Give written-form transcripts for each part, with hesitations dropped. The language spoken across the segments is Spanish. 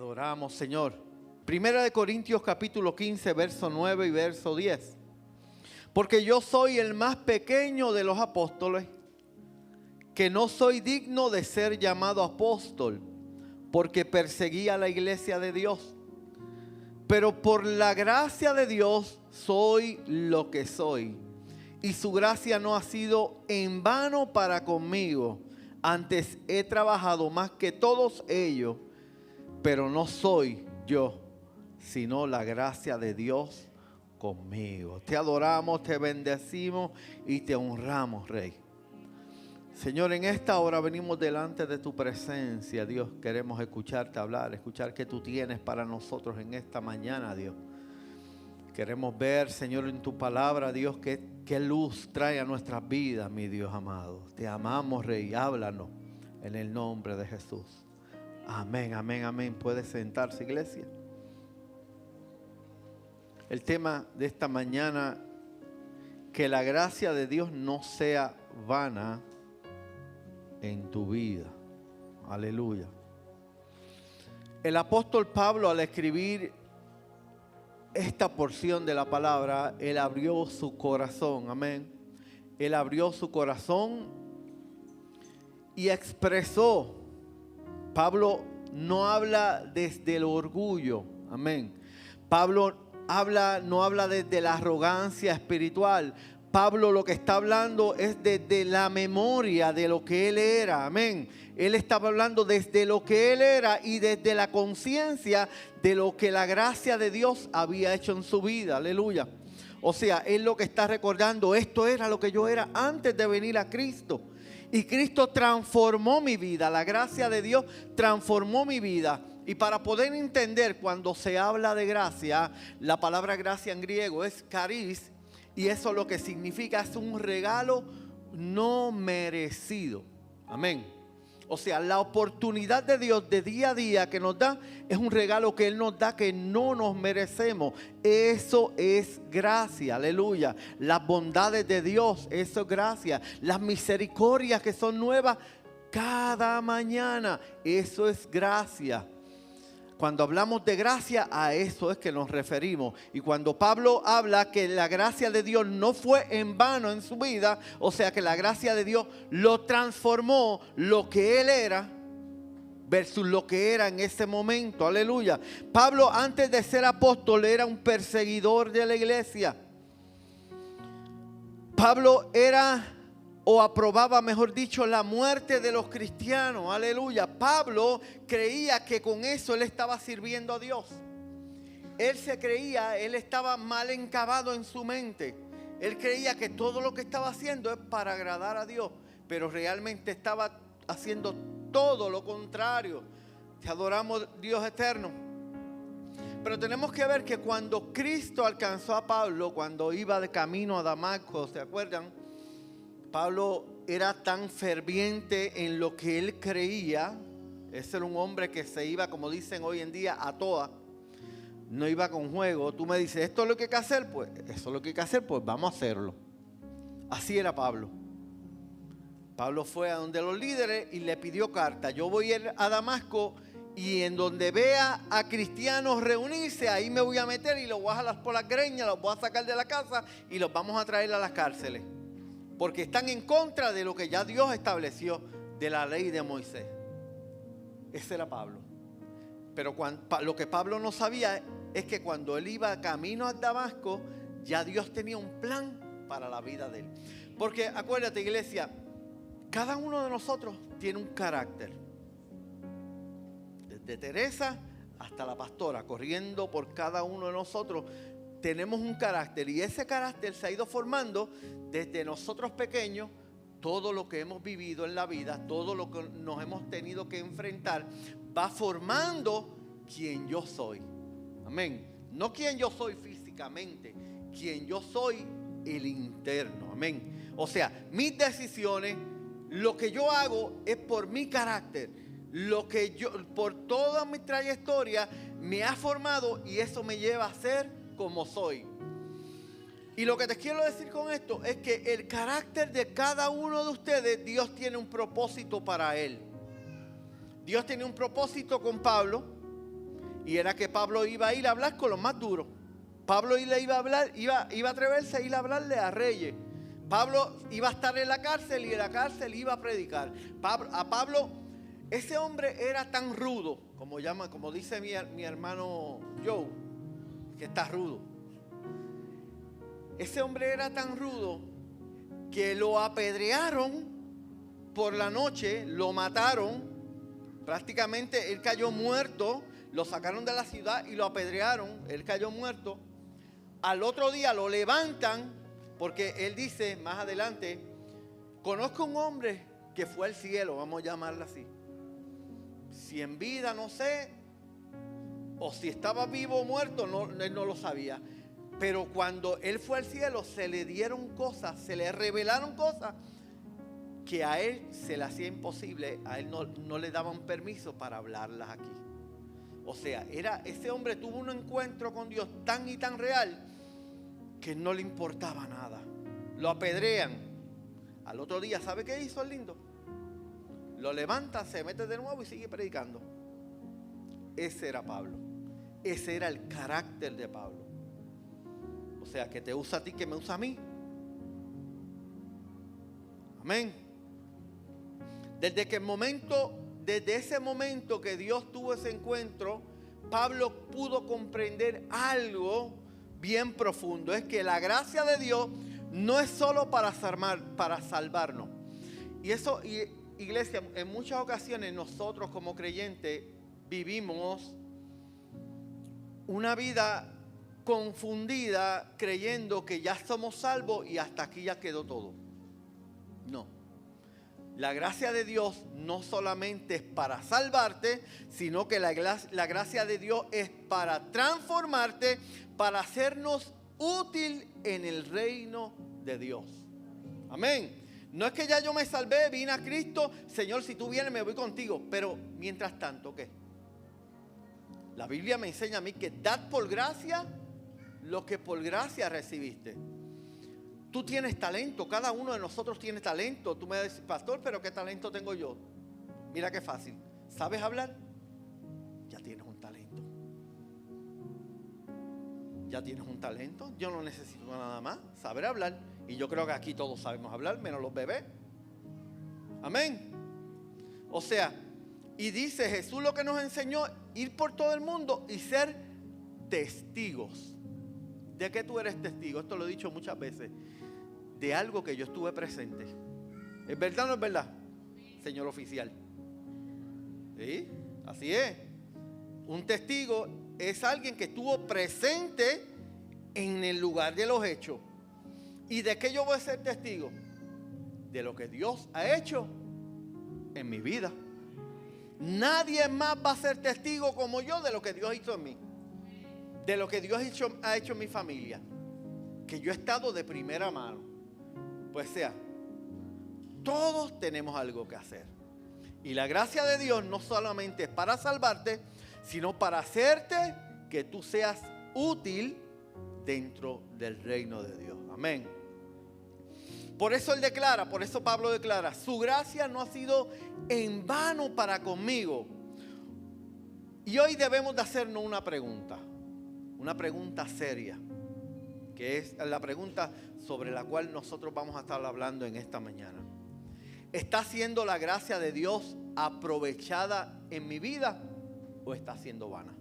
adoramos, Señor. Primera de Corintios capítulo 15, verso 9 y verso 10. Porque yo soy el más pequeño de los apóstoles, que no soy digno de ser llamado apóstol, porque perseguí a la iglesia de Dios. Pero por la gracia de Dios soy lo que soy. Y su gracia no ha sido en vano para conmigo. Antes he trabajado más que todos ellos, pero no soy yo, sino la gracia de Dios conmigo. Te adoramos, te bendecimos y te honramos, Rey. Señor, en esta hora venimos delante de tu presencia, Dios. Queremos escucharte hablar, escuchar qué tú tienes para nosotros en esta mañana, Dios. Queremos ver, Señor, en tu palabra, Dios, qué luz trae a nuestras vidas, mi Dios amado. Te amamos, Rey. Háblanos en el nombre de Jesús. Amén, amén, amén. Puede sentarse, iglesia. El tema de esta mañana, que la gracia de Dios no sea vana en tu vida. Aleluya. El apóstol Pablo, al escribir esta porción de la palabra, él abrió su corazón. Amén. Él abrió su corazón y expresó. Pablo no habla desde el orgullo. Amén. Pablo no habla desde la arrogancia espiritual. Pablo lo que está hablando es desde la memoria de lo que él era. Amén. Él estaba hablando desde lo que él era y desde la conciencia de lo que la gracia de Dios había hecho en su vida. Aleluya. O sea, él lo que está recordando, esto era lo que yo era antes de venir a Cristo. Y Cristo transformó mi vida. La gracia de Dios transformó mi vida. Y para poder entender cuando se habla de gracia, la palabra gracia en griego es charis. Y eso lo que significa es un regalo no merecido. Amén. O sea, la oportunidad de Dios de día a día que nos da es un regalo que Él nos da que no nos merecemos. Eso es gracia, aleluya. Las bondades de Dios, eso es gracia. Las misericordias que son nuevas cada mañana, eso es gracia. Cuando hablamos de gracia, a eso es que nos referimos. Y cuando Pablo habla que la gracia de Dios no fue en vano en su vida, o sea que la gracia de Dios lo transformó, lo que él era versus lo que era en ese momento. Aleluya. Pablo, antes de ser apóstol, era un perseguidor de la iglesia. Pablo era, o aprobaba, mejor dicho, la muerte de los cristianos. Aleluya. Pablo creía que con eso él estaba sirviendo a Dios. Él estaba mal encavado en su mente. Él creía que todo lo que estaba haciendo es para agradar a Dios, pero realmente estaba haciendo todo lo contrario. Te adoramos, Dios eterno. Pero tenemos que ver que cuando Cristo alcanzó a Pablo, cuando iba de camino a Damasco, ¿se acuerdan? Pablo era tan ferviente en lo que él creía. Ese era un hombre que se iba, como dicen hoy en día, a toa. No iba con juego. Tú me dices, ¿esto es lo que hay que hacer? Pues eso es lo que hay que hacer, pues vamos a hacerlo. Así era Pablo. Pablo fue a donde los líderes y le pidió carta. Yo voy a ir a Damasco y en donde vea a cristianos reunirse, ahí me voy a meter y los voy a jalar por las greñas, los voy a sacar de la casa y los vamos a traer a las cárceles. Porque están en contra de lo que ya Dios estableció de la ley de Moisés. Ese era Pablo. Pero lo que Pablo no sabía es que cuando él iba camino a Damasco, ya Dios tenía un plan para la vida de él. Porque acuérdate, iglesia, cada uno de nosotros tiene un carácter. Desde Teresa hasta la pastora, corriendo por cada uno de nosotros, tenemos un carácter. Y ese carácter se ha ido formando desde nosotros pequeños. Todo lo que hemos vivido en la vida, todo lo que nos hemos tenido que enfrentar, va formando quien yo soy. Amén. No quien yo soy físicamente, quien yo soy el interno. Amén. O sea, mis decisiones, lo que yo hago es por mi carácter. Lo que yo, por toda mi trayectoria, me ha formado y eso me lleva a ser como soy. Y lo que te quiero decir con esto es que el carácter de cada uno de ustedes, Dios tiene un propósito para él. Dios tenía un propósito con Pablo Y era que Pablo iba a ir a hablar con los más duros. Pablo iba a hablar, iba a atreverse a ir a hablarle a reyes. Pablo iba a estar en la cárcel y en la cárcel iba a predicar. A Pablo, ese hombre era tan rudo, como dice mi hermano Joe, que está rudo. Ese hombre era tan rudo que lo apedrearon por la noche, lo mataron. Prácticamente él cayó muerto, lo sacaron de la ciudad y lo apedrearon, él cayó muerto. Al otro día lo levantan, porque él dice más adelante, conozco un hombre que fue al cielo, vamos a llamarlo así. Si en vida no sé, o si estaba vivo o muerto, él no lo sabía. Pero cuando él fue al cielo, se le dieron cosas, se le revelaron cosas que a él se le hacía imposible, a él no le daban permiso para hablarlas aquí. O sea, ese hombre tuvo un encuentro con Dios tan y tan real que no le importaba nada. Lo apedrean. Al otro día, ¿sabe qué hizo el lindo? Lo levanta, se mete de nuevo y sigue predicando. Ese era Pablo. Ese era el carácter de Pablo. O sea, que te usa a ti, que me usa a mí. Amén. Desde ese momento que Dios tuvo ese encuentro, Pablo pudo comprender algo bien profundo. Es que la gracia de Dios no es solo para salvarnos. Y eso, iglesia, en muchas ocasiones nosotros como creyentes vivimos una vida confundida creyendo que ya somos salvos y hasta aquí ya quedó todo. No. La gracia de Dios no solamente es para salvarte, sino que la gracia de Dios es para transformarte, para hacernos útil en el reino de Dios. Amén. No es que ya yo me salvé, vine a Cristo, Señor, si tú vienes me voy contigo. Pero mientras tanto, ¿qué? La Biblia me enseña a mí que dad por gracia lo que por gracia recibiste. Tú tienes talento, cada uno de nosotros tiene talento. Tú me dices, pastor, pero ¿qué talento tengo yo? Mira qué fácil. ¿Sabes hablar? Ya tienes un talento. Ya tienes un talento. Yo no necesito nada más, saber hablar. Y yo creo que aquí todos sabemos hablar, menos los bebés. Amén. O sea, y dice Jesús lo que nos enseñó, ir por todo el mundo y ser testigos. ¿De qué tú eres testigo? Esto lo he dicho muchas veces. De algo que yo estuve presente. ¿Es verdad o no es verdad? Señor oficial. ¿Sí? Así es. Un testigo es alguien que estuvo presente en el lugar de los hechos. ¿Y de qué yo voy a ser testigo? De lo que Dios ha hecho en mi vida. Nadie más va a ser testigo como yo de lo que Dios hizo en mí. De lo que Dios ha hecho en mi familia. Que yo he estado de primera mano. Pues sea, todos tenemos algo que hacer. Y la gracia de Dios no solamente es para salvarte, sino para hacerte que tú seas útil dentro del reino de Dios. Amén. Por eso Pablo declara, su gracia no ha sido en vano para conmigo. Y hoy debemos de hacernos una pregunta seria, que es la pregunta sobre la cual nosotros vamos a estar hablando en esta mañana. ¿Está siendo la gracia de Dios aprovechada en mi vida o está siendo vana?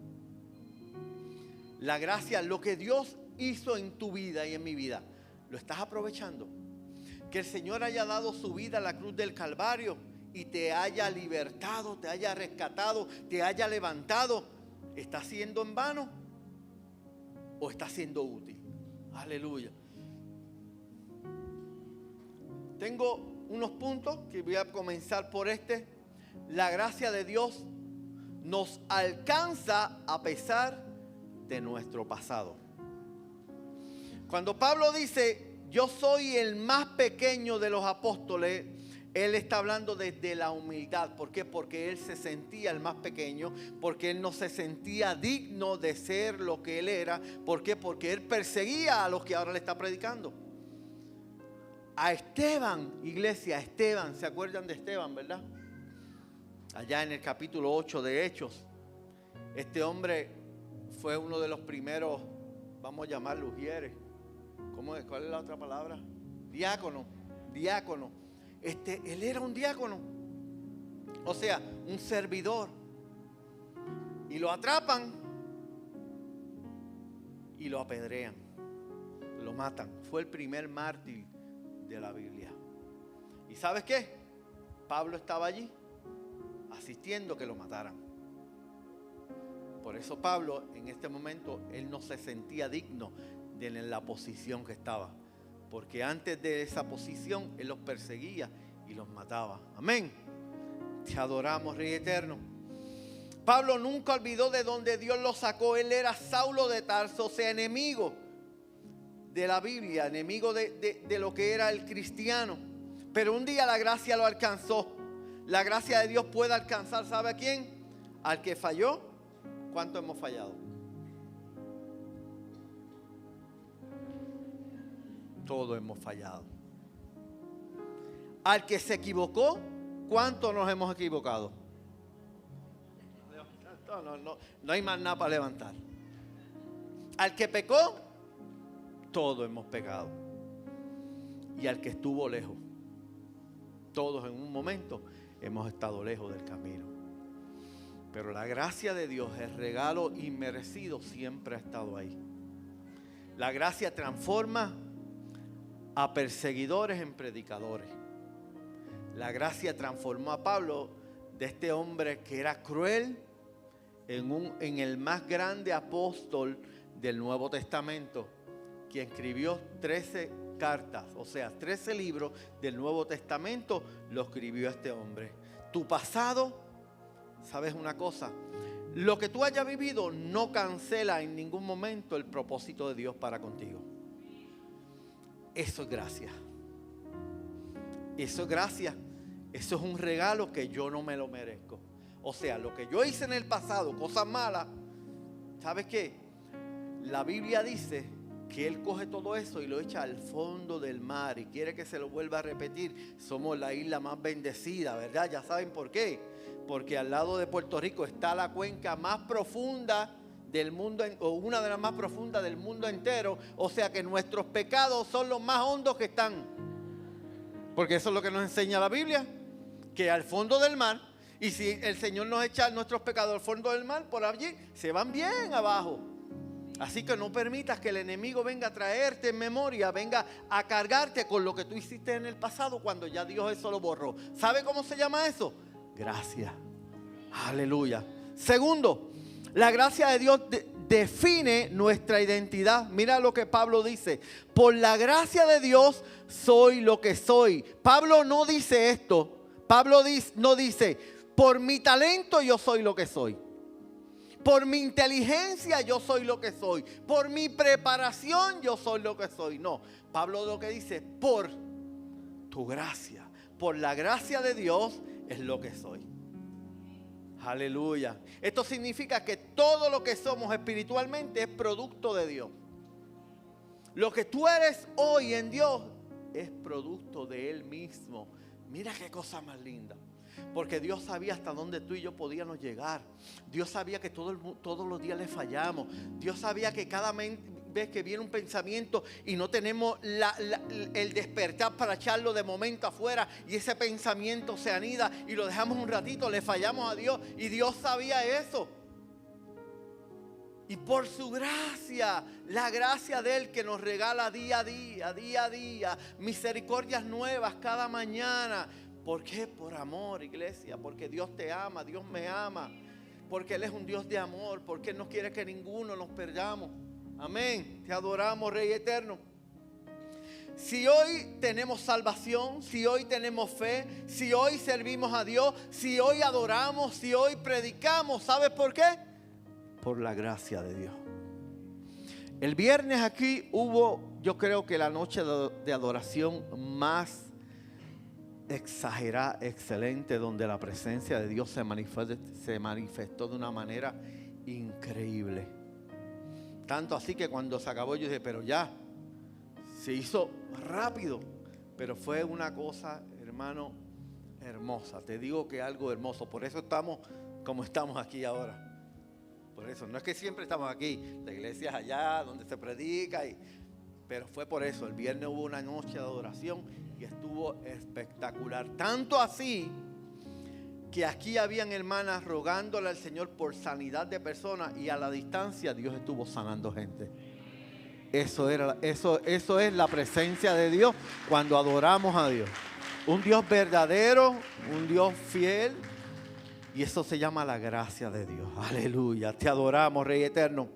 La gracia, lo que Dios hizo en tu vida y en mi vida, ¿lo estás aprovechando? Que el Señor haya dado su vida a la cruz del Calvario y te haya libertado, te haya rescatado, te haya levantado, ¿está siendo en vano o está siendo útil? Aleluya. Tengo unos puntos que voy a comenzar por este. La gracia de Dios nos alcanza a pesar de nuestro pasado. Cuando Pablo dice, yo soy el más pequeño de los apóstoles, él está hablando desde la humildad. ¿Por qué? Porque él se sentía el más pequeño, porque él no se sentía digno de ser lo que él era. ¿Por qué? Porque él perseguía a los que ahora le está predicando. A Esteban, iglesia, Esteban, ¿se acuerdan de Esteban, verdad? Allá en el capítulo 8 de Hechos. Este hombre fue uno de los primeros, vamos a llamarlo ujieres. ¿Cuál es la otra palabra? Diácono. Él era un diácono. O sea, un servidor. Y lo atrapan y lo apedrean. Lo matan. Fue el primer mártir de la Biblia. ¿Y sabes qué? Pablo estaba allí asistiendo que lo mataran. Por eso Pablo en este momento él no se sentía digno de la posición que estaba, porque antes de esa posición él los perseguía y los mataba. Amén. Te adoramos, Rey eterno. Pablo nunca olvidó de donde Dios lo sacó. Él era Saulo de Tarso, o sea, enemigo de la Biblia, enemigo de lo que era el cristiano. Pero un día la gracia lo alcanzó. La gracia de Dios puede alcanzar, ¿sabe a quién? Al que falló. ¿Cuánto hemos fallado? Todos hemos fallado. Al que se equivocó, ¿cuánto nos hemos equivocado? No hay más nada para levantar. Al que pecó, todos hemos pecado. Y al que estuvo lejos, todos en un momento hemos estado lejos del camino. Pero la gracia de Dios, el regalo inmerecido, siempre ha estado ahí. La gracia transforma a perseguidores en predicadores. La gracia transformó a Pablo de este hombre que era cruel en el más grande apóstol del Nuevo Testamento, que escribió 13 cartas, o sea, 13 libros del Nuevo Testamento lo escribió este hombre. Tu pasado, ¿sabes una cosa? Lo que tú hayas vivido no cancela en ningún momento el propósito de Dios para contigo. Eso es gracia. Eso es gracia. Eso es un regalo que yo no me lo merezco. O sea, lo que yo hice en el pasado, cosas malas, ¿sabes qué? La Biblia dice que Él coge todo eso y lo echa al fondo del mar y quiere que se lo vuelva a repetir. Somos la isla más bendecida, ¿verdad? Ya saben por qué. Porque al lado de Puerto Rico está la cuenca más profunda del mundo, o una de las más profundas del mundo entero. O sea que nuestros pecados son los más hondos que están. Porque eso es lo que nos enseña la Biblia, que al fondo del mar. Y si el Señor nos echa nuestros pecados al fondo del mar, por allí se van bien abajo. Así que no permitas que el enemigo venga a traerte en memoria, venga a cargarte con lo que tú hiciste en el pasado cuando ya Dios eso lo borró. ¿Sabe cómo se llama eso? Gracia. Aleluya. Segundo, la gracia de Dios define nuestra identidad. Mira lo que Pablo dice. Por la gracia de Dios soy lo que soy. Pablo no dice esto. Pablo no dice, por mi talento yo soy lo que soy. Por mi inteligencia yo soy lo que soy. Por mi preparación yo soy lo que soy. No, Pablo lo que dice, por tu gracia. Por la gracia de Dios es lo que soy. Aleluya. Esto significa que todo lo que somos espiritualmente es producto de Dios. Lo que tú eres hoy en Dios es producto de Él mismo. Mira qué cosa más linda. Porque Dios sabía hasta dónde tú y yo podíamos llegar. Dios sabía que todos los días le fallamos. Dios sabía que cada vez que viene un pensamiento y no tenemos el despertar para echarlo de momento afuera, y ese pensamiento se anida y lo dejamos un ratito, le fallamos a Dios. Y Dios sabía eso. Y por su gracia, la gracia de Él que nos regala día a día, misericordias nuevas cada mañana. ¿Por qué? Por amor, iglesia. Porque Dios te ama, Dios me ama. Porque Él es un Dios de amor. Porque Él no quiere que ninguno nos perdamos. Amén. Te adoramos, Rey eterno. Si hoy tenemos salvación, si hoy tenemos fe, si hoy servimos a Dios, si hoy adoramos, si hoy predicamos, ¿sabes por qué? Por la gracia de Dios. El viernes aquí hubo, yo creo que la noche de adoración más exagerada, excelente, donde la presencia de Dios se manifestó de una manera increíble. Tanto así que cuando se acabó yo dije, pero ya, se hizo rápido. Pero fue una cosa, hermano, hermosa. Te digo que algo hermoso. Por eso estamos como estamos aquí ahora. eso. No es que siempre estamos aquí. La iglesia es allá donde se predica. Pero fue por eso. El viernes hubo una noche de adoración y estuvo espectacular. Tanto así que aquí habían hermanas rogándole al Señor por sanidad de personas y a la distancia Dios estuvo sanando gente. Eso es la presencia de Dios cuando adoramos a Dios. Un Dios verdadero, un Dios fiel. Y eso se llama la gracia de Dios. Aleluya. Te adoramos, Rey eterno.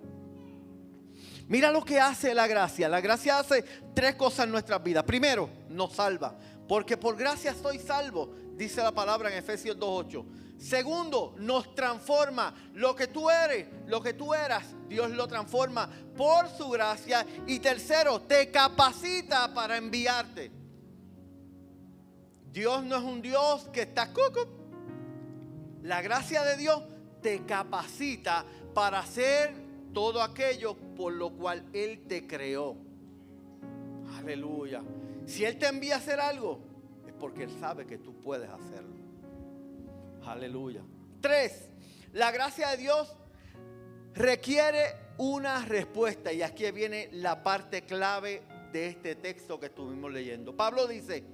Mira lo que hace la gracia. La gracia hace 3 cosas en nuestras vidas. Primero, nos salva. Porque por gracia soy salvo, dice la palabra en Efesios 2:8. Segundo, nos transforma. Lo que tú eres, lo que tú eras, Dios lo transforma por su gracia. Y tercero, te capacita para enviarte. Dios no es un Dios que está cucu. La gracia de Dios te capacita para hacer todo aquello por lo cual Él te creó. Aleluya. Si Él te envía a hacer algo, es porque Él sabe que tú puedes hacerlo. Aleluya. 3. La gracia de Dios requiere una respuesta. Y aquí viene la parte clave de este texto que estuvimos leyendo. Pablo dice: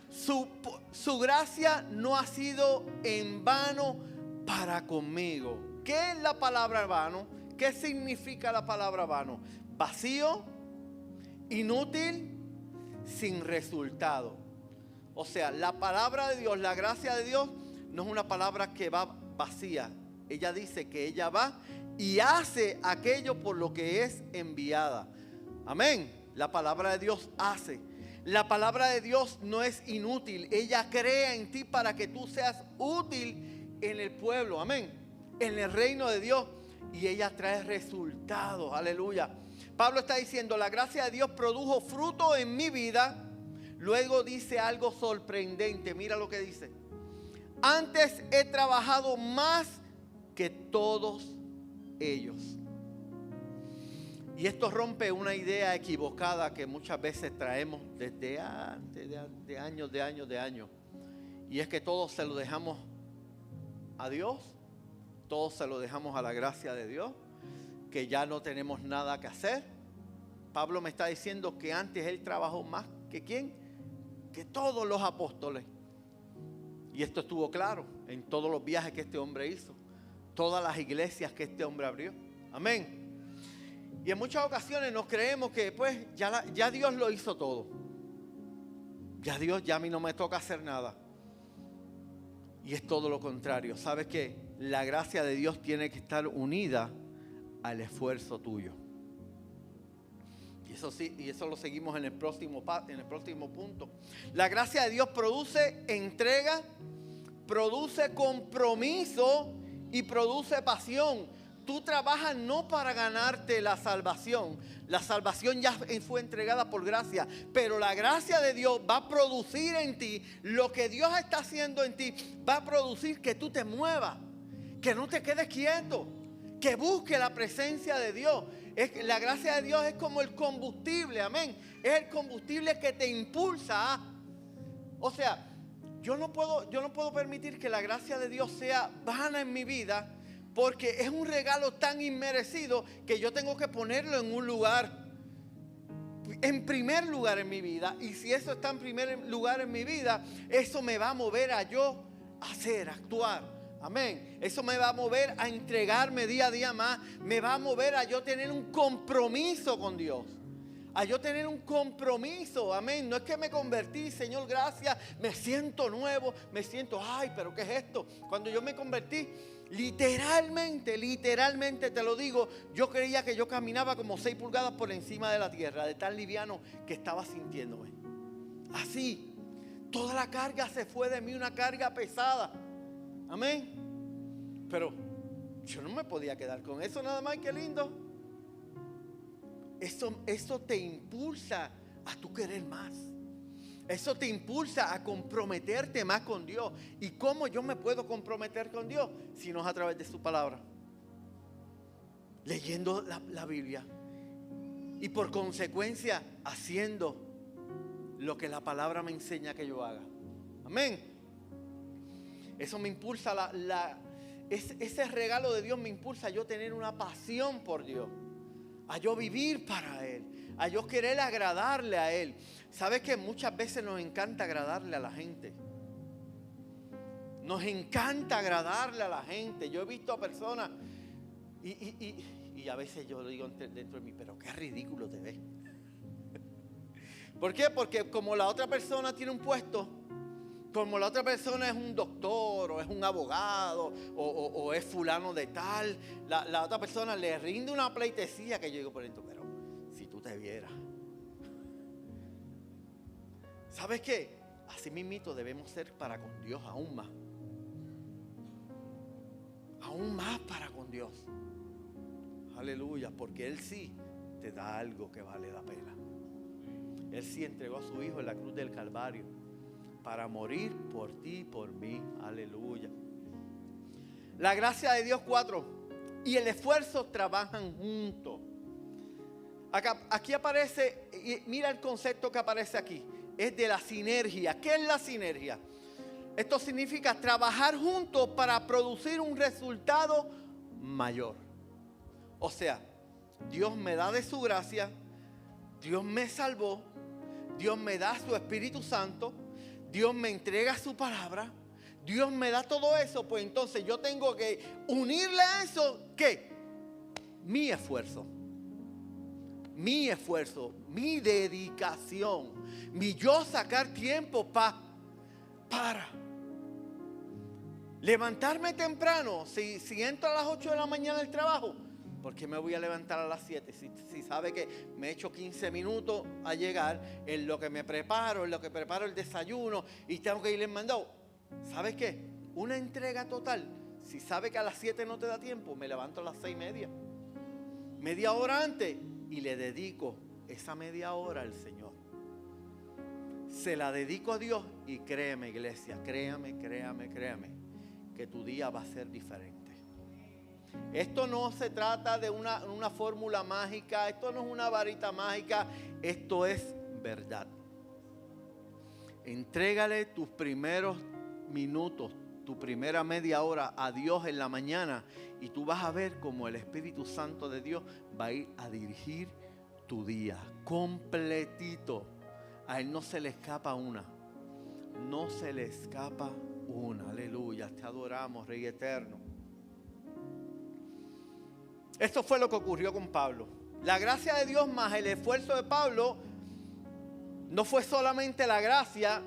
su gracia no ha sido en vano para conmigo. ¿Qué es la palabra vano? ¿Qué significa la palabra vano? Vacío, inútil, sin resultado. O sea, la palabra de Dios, la gracia de Dios, no es una palabra que va vacía. Ella dice que ella va y hace aquello por lo que es enviada. Amén. La palabra de Dios hace. La palabra de Dios no es inútil. Ella crea en ti para que tú seas útil en el pueblo. Amén. En el reino de Dios. Y ella trae resultados. Aleluya. Pablo está diciendo: la gracia de Dios produjo fruto en mi vida. Luego dice algo sorprendente. Mira lo que dice: antes he trabajado más que todos ellos. Y esto rompe una idea equivocada que muchas veces traemos desde antes de años. Y es que todos se lo dejamos a Dios. Todos se lo dejamos a la gracia de Dios. Que ya no tenemos nada que hacer. Pablo me está diciendo que antes él trabajó más que ¿quién? Que todos los apóstoles. Y esto estuvo claro en todos los viajes que este hombre hizo. Todas las iglesias que este hombre abrió. Amén. Y en muchas ocasiones nos creemos que pues ya Dios lo hizo todo. Ya a mí no me toca hacer nada. Y es todo lo contrario. ¿Sabes qué? La gracia de Dios tiene que estar unida al esfuerzo tuyo. Y eso sí, y eso lo seguimos en el próximo punto. La gracia de Dios produce entrega, produce compromiso y produce pasión. Tú trabajas no para ganarte la salvación. La salvación ya fue entregada por gracia. Pero la gracia de Dios va a producir en ti lo que Dios está haciendo en ti. Va a producir que tú te muevas. Que no te quedes quieto. Que busque la presencia de Dios. La gracia de Dios es como el combustible. Amén. Es el combustible que te impulsa. O sea, yo no puedo permitir que la gracia de Dios sea vana en mi vida. Porque es un regalo tan inmerecido que yo tengo que ponerlo en un lugar. En primer lugar en mi vida. Y si eso está en primer lugar en mi vida, eso me va a mover a yo hacer, actuar. Amén. Eso me va a mover a entregarme día a día más. Me va a mover a yo tener un compromiso con Dios. A yo tener un compromiso. Amén. No es que me convertí, Señor, gracias. Me siento nuevo. Me siento, ay, pero ¿qué es esto? Cuando yo me convertí, literalmente te lo digo, yo creía que yo caminaba como 6 pulgadas por encima de la tierra, de tan liviano que estaba sintiéndome. Así, toda la carga se fue de mí, una carga pesada. Amén. Pero yo no me podía quedar con eso nada más. Qué lindo. Eso te impulsa a tu querer más. Eso te impulsa a comprometerte más con Dios. ¿Y cómo yo me puedo comprometer con Dios? Si no es a través de su palabra. Leyendo la Biblia. Y por consecuencia, haciendo lo que la palabra me enseña que yo haga. Amén. Eso me impulsa ese regalo de Dios me impulsa a yo tener una pasión por Dios, a yo vivir para Él, a yo querer agradarle a Él. ¿Sabes que muchas veces nos encanta agradarle a la gente? Nos encanta agradarle a la gente. Yo he visto a personas y a veces yo digo dentro de mí, pero qué ridículo te ves. ¿Por qué? Porque como la otra persona tiene un puesto, como la otra persona es un doctor o es un abogado o es fulano de tal, la otra persona le rinde una pleitesía que yo digo por dentro, pero si tú te vieras. ¿Sabes qué? Así mismito debemos ser para con Dios aún más. Aún más para con Dios. Aleluya, porque Él sí te da algo que vale la pena. Él sí entregó a su Hijo en la cruz del Calvario para morir por ti y por mí. Aleluya. La gracia de Dios 4 y el esfuerzo trabajan juntos. Aquí aparece, y mira el concepto que aparece aquí, es de la sinergia. ¿Qué es la sinergia? Esto significa trabajar juntos para producir un resultado mayor. O sea, Dios me da de su gracia, Dios me salvó, Dios me da su Espíritu Santo, Dios me entrega su palabra, Dios me da todo eso, pues entonces yo tengo que unirle a eso, ¿qué? Mi esfuerzo, mi dedicación, mi yo sacar tiempo para levantarme temprano. Si entro a las 8 de la mañana del trabajo, ¿por qué me voy a levantar a las 7? Si sabe que me echo 15 minutos a llegar, en lo que me preparo, en lo que preparo el desayuno y tengo que ir en mandado. ¿Sabes qué? Una entrega total. Si sabe que a las 7 no te da tiempo, me levanto a las 6:30. Media hora antes y le dedico esa media hora al Señor. Se la dedico a Dios y créeme, iglesia, créame, que tu día va a ser diferente. Esto no se trata de una fórmula mágica, esto no es una varita mágica, esto es verdad. Entrégale tus primeros minutos, tu primera media hora a Dios en la mañana y tú vas a ver cómo el Espíritu Santo de Dios va a ir a dirigir tu día completito. A Él no se le escapa una. No se le escapa una. Aleluya. Te adoramos, Rey eterno. Esto fue lo que ocurrió con Pablo. La gracia de Dios más el esfuerzo de Pablo no fue solamente la gracia,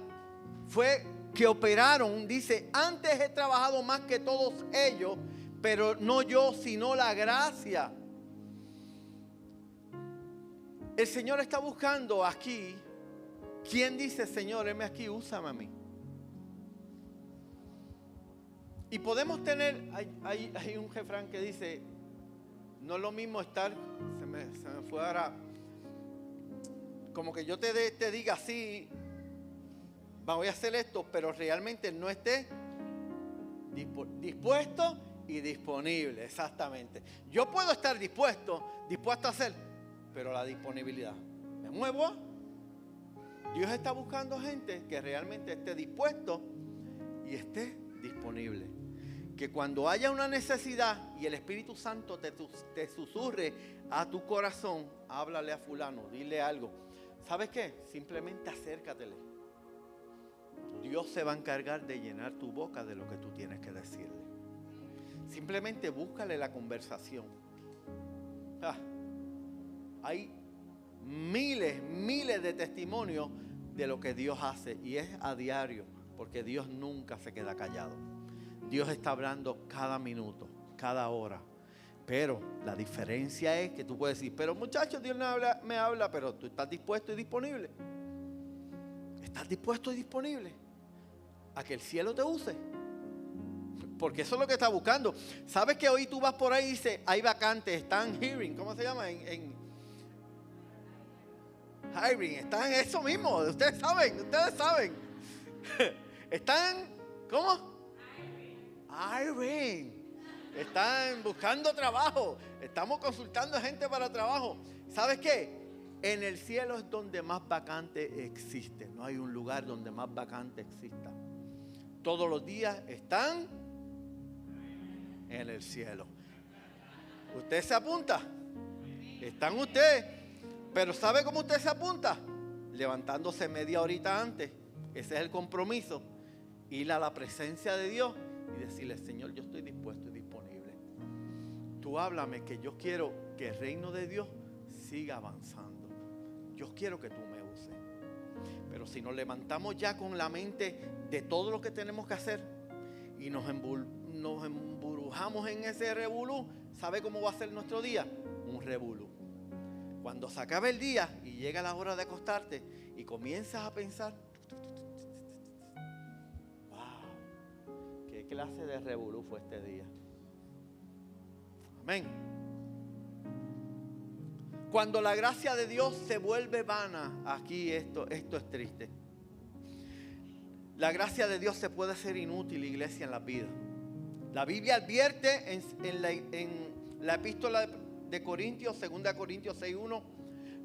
fue que operaron. Dice, antes he trabajado más que todos ellos, pero no yo, sino la gracia. El Señor está buscando aquí. ¿Quién dice, Señor, heme aquí, úsame a mí? Y podemos tener, hay un refrán que dice, no es lo mismo estar, se me fue ahora, como que yo te diga así, voy a hacer esto, pero realmente no esté dispuesto y disponible, exactamente. Yo puedo estar dispuesto a hacer, pero la disponibilidad, me muevo. Dios está buscando gente que realmente esté dispuesto y esté disponible. Que cuando haya una necesidad y el Espíritu Santo te susurre a tu corazón, háblale a fulano, dile algo. ¿Sabes qué? Simplemente acércatele. Dios se va a encargar de llenar tu boca de lo que tú tienes que decirle. Simplemente búscale la conversación. Hay miles de testimonios de lo que Dios hace y es a diario, porque Dios nunca se queda callado. Dios está hablando cada minuto, cada hora. Pero la diferencia es que tú puedes decir, pero muchachos, Dios me habla, pero tú estás dispuesto y disponible. ¿Estás dispuesto y disponible a que el cielo te use? Porque eso es lo que está buscando. ¿Sabes que hoy tú vas por ahí y dices, hay vacantes, están hiring, ¿cómo se llama? Hiring, están en eso mismo, ustedes saben. Están, ¿cómo? Hiring. Están buscando trabajo. Estamos consultando a gente para trabajo. ¿Sabes qué? En el cielo es donde más vacante existe. No hay un lugar donde más vacante exista. Todos los días están en el cielo. ¿Usted se apunta? Están ustedes. Pero ¿sabe cómo usted se apunta? Levantándose media horita antes. Ese es el compromiso. Ir a la presencia de Dios y decirle: Señor, yo estoy dispuesto y disponible. Tú háblame, que yo quiero que el reino de Dios siga avanzando. Yo quiero que tú me uses. Pero si nos levantamos ya con la mente de todo lo que tenemos que hacer y nos emburujamos en ese revolú, ¿sabe cómo va a ser nuestro día? Un revolú. Cuando se acabe el día y llega la hora de acostarte y comienzas a pensar: wow, ¿qué clase de revolú fue este día? Amén. Cuando la gracia de Dios se vuelve vana, aquí esto es triste. La gracia de Dios se puede hacer inútil, iglesia, en la vida. La Biblia advierte en la epístola de Corintios, 2 Corintios 6:1,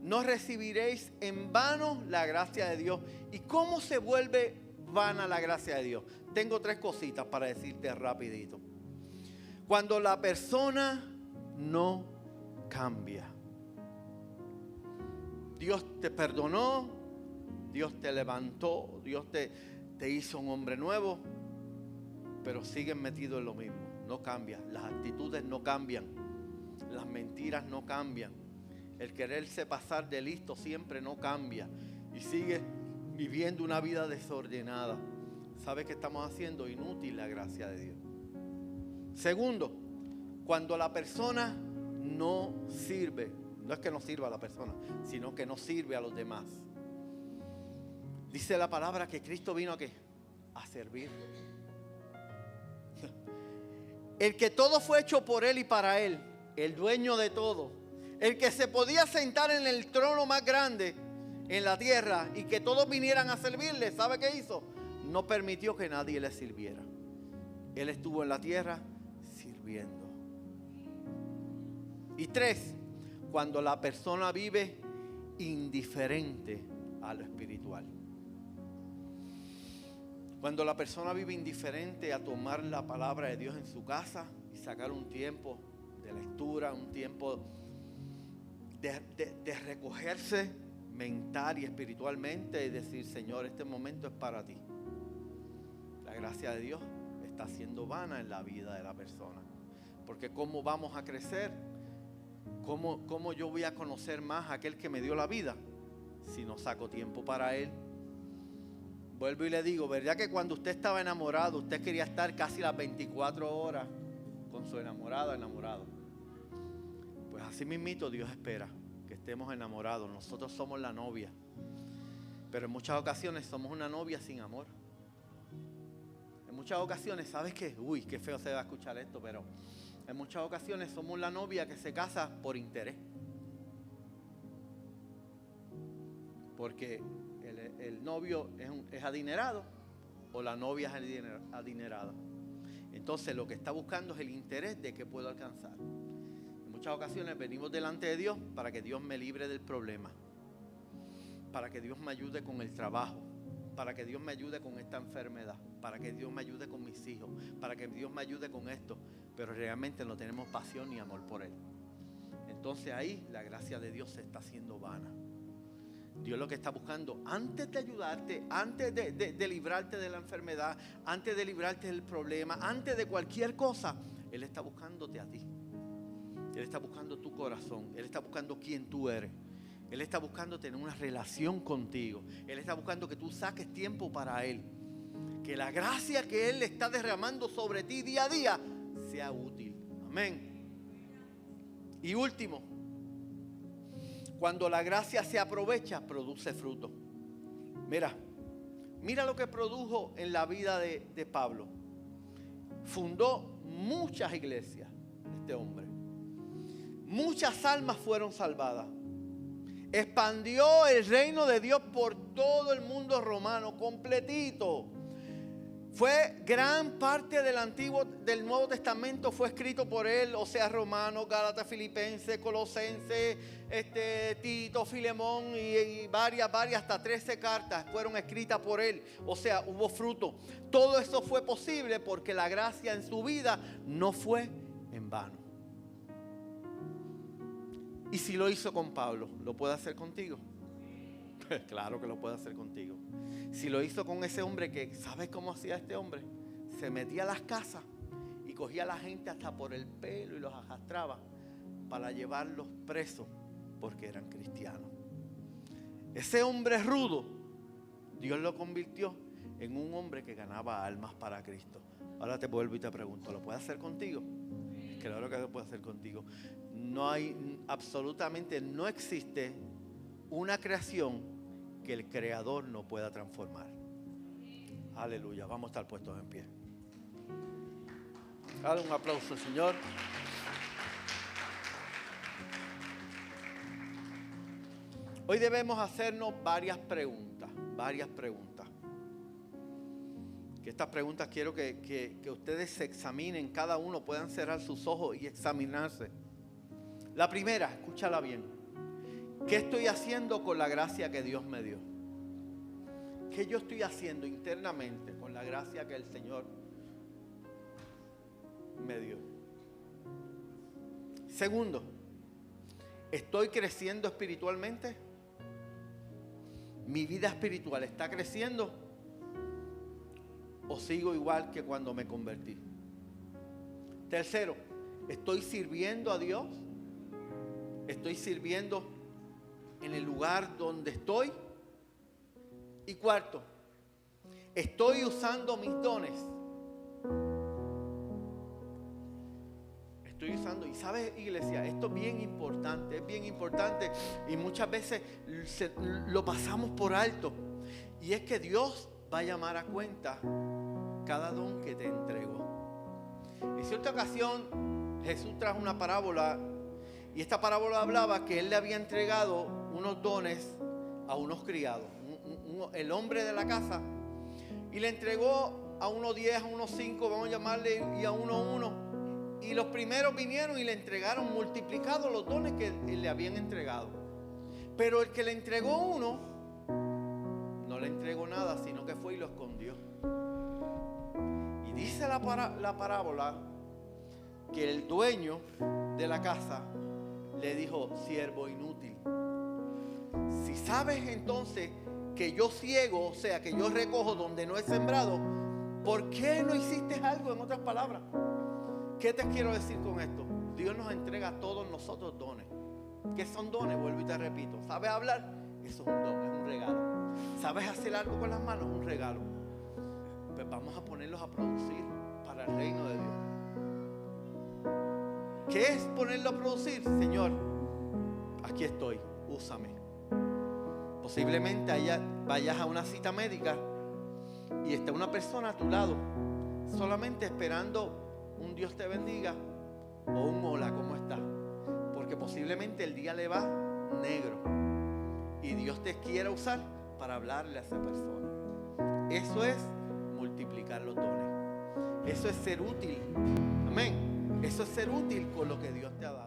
no recibiréis en vano la gracia de Dios. ¿Y cómo se vuelve vana la gracia de Dios? Tengo 3 cositas para decirte rapidito. Cuando la persona no cambia. Dios te perdonó, Dios te levantó, Dios te hizo un hombre nuevo, pero siguen metidos en lo mismo. No cambia, las actitudes no cambian, las mentiras no cambian, el quererse pasar de listo siempre no cambia y sigue viviendo una vida desordenada. ¿Sabe qué estamos haciendo? Inútil la gracia de Dios. Segundo, cuando la persona no sirve, no es que no sirva a la persona, sino que no sirve a los demás. Dice la palabra que Cristo vino ¿a qué? A servir. El que todo fue hecho por Él y para Él, el dueño de todo, el que se podía sentar en el trono más grande en la tierra y que todos vinieran a servirle, ¿sabe qué hizo? No permitió que nadie le sirviera. Él estuvo en la tierra sirviendo. Y 3, cuando la persona vive indiferente a lo espiritual. Cuando la persona vive indiferente a tomar la palabra de Dios en su casa y sacar un tiempo de lectura, un tiempo de recogerse mental y espiritualmente y decir: Señor, este momento es para ti. La gracia de Dios está siendo vana en la vida de la persona. Porque ¿cómo vamos a crecer? ¿Cómo yo voy a conocer más a aquel que me dio la vida si no saco tiempo para Él? Vuelvo y le digo, ¿verdad que cuando usted estaba enamorado, usted quería estar casi las 24 horas con su enamorado? Pues así mismito Dios espera que estemos enamorados. Nosotros somos la novia, pero en muchas ocasiones somos una novia sin amor. En muchas ocasiones, ¿sabes qué? Uy, qué feo se va a escuchar esto, pero en muchas ocasiones somos la novia que se casa por interés. Porque el novio es adinerado o la novia es adinerada. Entonces lo que está buscando es el interés de qué puedo alcanzar. En muchas ocasiones venimos delante de Dios para que Dios me libre del problema, para que Dios me ayude con el trabajo, para que Dios me ayude con esta enfermedad, para que Dios me ayude con mis hijos, para que Dios me ayude con esto, pero realmente no tenemos pasión ni amor por Él. Entonces ahí la gracia de Dios se está haciendo vana. Dios lo que está buscando, antes de ayudarte, antes de librarte de la enfermedad, antes de librarte del problema, antes de cualquier cosa, Él está buscándote a ti. Él está buscando tu corazón. Él está buscando quién tú eres. Él está buscando tener una relación contigo. Él está buscando que tú saques tiempo para Él. Que la gracia que Él está derramando sobre ti día a día sea útil. Amén. Y último, cuando la gracia se aprovecha, produce fruto. Mira lo que produjo en la vida de Pablo. Fundó muchas iglesias, este hombre. Muchas almas fueron salvadas. Expandió el reino de Dios por todo el mundo romano, completito. Fue gran parte del Nuevo Testamento fue escrito por él, o sea, Romanos, Gálatas, Filipenses, Colosenses, Tito, Filemón y varias, hasta 13 cartas fueron escritas por él. O sea, hubo fruto. Todo eso fue posible porque la gracia en su vida no fue en vano. Y si lo hizo con Pablo, ¿lo puede hacer contigo? Claro que lo puede hacer contigo. Si lo hizo con ese hombre que, ¿sabes cómo hacía este hombre? Se metía a las casas y cogía a la gente hasta por el pelo y los arrastraba para llevarlos presos porque eran cristianos. Ese hombre rudo, Dios lo convirtió en un hombre que ganaba almas para Cristo. Ahora te vuelvo y te pregunto, ¿lo puede hacer contigo? Claro que lo puede hacer contigo. No hay, absolutamente no existe una creación que el Creador no pueda transformar. Aleluya, vamos a estar puestos en pie. Dale un aplauso al Señor. Hoy debemos hacernos varias preguntas. Que estas preguntas quiero que ustedes se examinen, cada uno puedan cerrar sus ojos y examinarse. La primera, escúchala bien. ¿Qué estoy haciendo con la gracia que Dios me dio? ¿Qué yo estoy haciendo internamente con la gracia que el Señor me dio? Segundo, ¿estoy creciendo espiritualmente? ¿Mi vida espiritual está creciendo? ¿O sigo igual que cuando me convertí? Tercero, ¿estoy sirviendo a Dios? ¿Estoy sirviendo en el lugar donde estoy? Y cuarto, ¿estoy usando mis dones? Estoy usando, y sabes, iglesia, esto es bien importante y muchas veces lo pasamos por alto, y es que Dios va a llamar a cuenta cada don que te entregó. En cierta ocasión Jesús trajo una parábola, y esta parábola hablaba que Él le había entregado unos dones a unos criados, el hombre de la casa, y le entregó a unos 10, a unos 5, vamos a llamarle, y a uno. Y los primeros vinieron y le entregaron multiplicados los dones que le habían entregado. Pero el que le entregó uno, no le entregó nada, sino que fue y lo escondió. Y dice la parábola que el dueño de la casa le dijo: siervo inútil, si sabes entonces que yo ciego, o sea, que yo recojo donde no he sembrado, ¿por qué no hiciste algo? En otras palabras, ¿qué te quiero decir con esto? Dios nos entrega a todos nosotros dones. ¿Qué son dones? Vuelvo y te repito. ¿Sabes hablar? Eso es un don, es un regalo. ¿Sabes hacer algo con las manos? Un regalo. Pues vamos a ponerlos a producir para el reino de Dios. ¿Qué es ponerlo a producir? Señor, aquí estoy, úsame. Posiblemente vayas a una cita médica y está una persona a tu lado, solamente esperando un Dios te bendiga o un hola, ¿cómo estás? Porque posiblemente el día le va negro y Dios te quiera usar para hablarle a esa persona. Eso es multiplicar los dones. Eso es ser útil. Amén. Eso es ser útil con lo que Dios te ha dado.